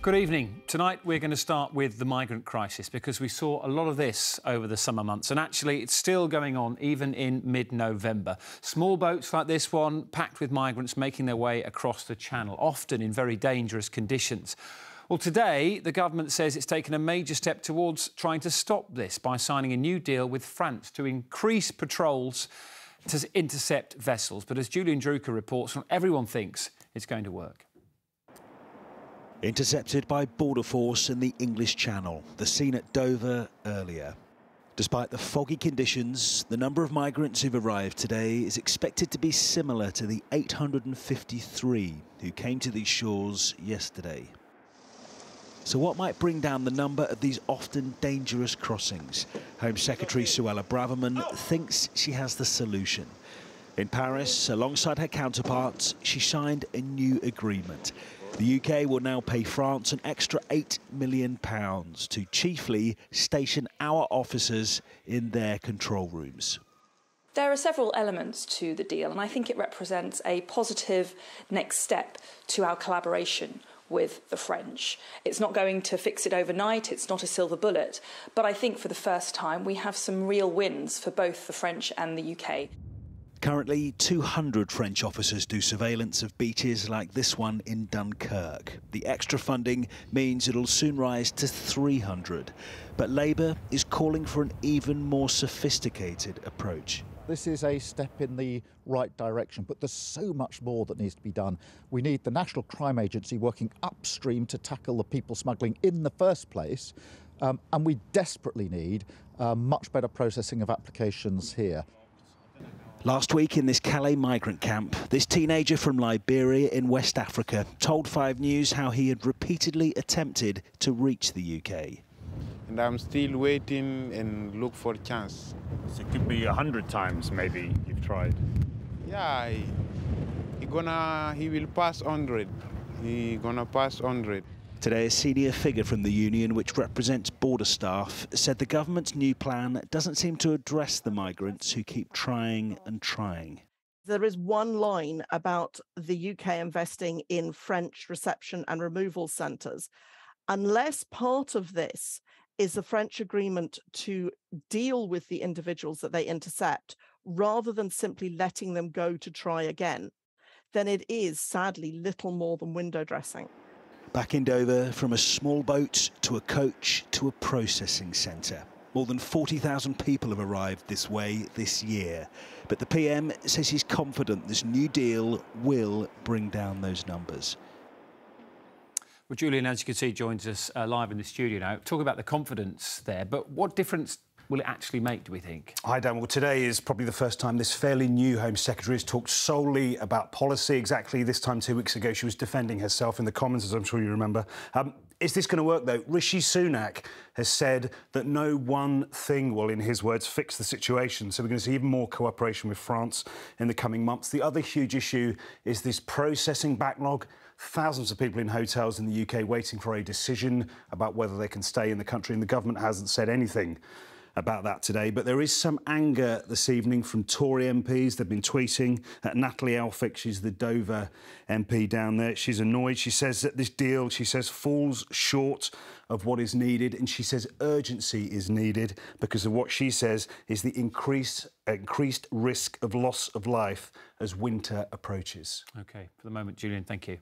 Good evening. Tonight we're going to start with the migrant crisis because we saw a lot of this over the summer months and actually it's still going on even in mid-November. Small boats like this one packed with migrants making their way across the channel, often in very dangerous conditions. Well, today the government says it's taken a major step towards trying to stop this by signing a new deal with France to increase patrols to intercept vessels. But as Julian Drucker reports, not everyone thinks it's going to work. Intercepted by Border Force in the English Channel, the scene at Dover earlier. Despite the foggy conditions, the number of migrants who've arrived today is expected to be similar to the 853 who came to these shores yesterday. So what might bring down the number of these often dangerous crossings? Home Secretary Suella Braverman thinks she has the solution. In Paris, alongside her counterparts, she signed a new agreement. The UK will now pay France an extra £8 million to chiefly station our officers in their control rooms. There are several elements to the deal, and I think it represents a positive next step to our collaboration with the French. It's not going to fix it overnight, it's not a silver bullet, but I think for the first time we have some real wins for both the French and the UK. Currently, 200 French officers do surveillance of beaches like this one in Dunkirk. The extra funding means it'll soon rise to 300. But Labour is calling for an even more sophisticated approach. This is a step in the right direction, but there's so much more that needs to be done. We need the National Crime Agency working upstream to tackle the people smuggling in the first place, and we desperately need much better processing of applications here. Last week in this Calais migrant camp, this teenager from Liberia in West Africa told 5 News how he had repeatedly attempted to reach the UK. And I'm still waiting and look for a chance. So it could be 100 times maybe you've tried. Yeah, he will pass 100. He gonna pass 100. Today, a senior figure from the union, which represents border staff, said the government's new plan doesn't seem to address the migrants who keep trying and trying. There is one line about the UK investing in French reception and removal centres. Unless part of this is the French agreement to deal with the individuals that they intercept, rather than simply letting them go to try again, then it is sadly little more than window dressing. Back in Dover, from a small boat to a coach to a processing centre. More than 40,000 people have arrived this way this year. But the PM says he's confident this new deal will bring down those numbers. Well, Julian, as you can see, joins us live in the studio now. Talk about the confidence there, but what difference will it actually make, do we think? Hi, Dan. Well, today is probably the first time this fairly new Home Secretary has talked solely about policy. Exactly this time 2 weeks ago, she was defending herself in the Commons, as I'm sure you remember. Is this going to work, though? Rishi Sunak has said that no one thing will, in his words, fix the situation. So we're going to see even more cooperation with France in the coming months. The other huge issue is this processing backlog. Thousands of people in hotels in the UK waiting for a decision about whether they can stay in the country, and the government hasn't said anything about that today. But there is some anger this evening from Tory MPs. They've been tweeting at Natalie Elphicke. She's the Dover MP down there. She's annoyed. She says that this deal, she says, falls short of what is needed, and she says urgency is needed because of what she says is the increased risk of loss of life as winter approaches. OK, for the moment, Julian, thank you.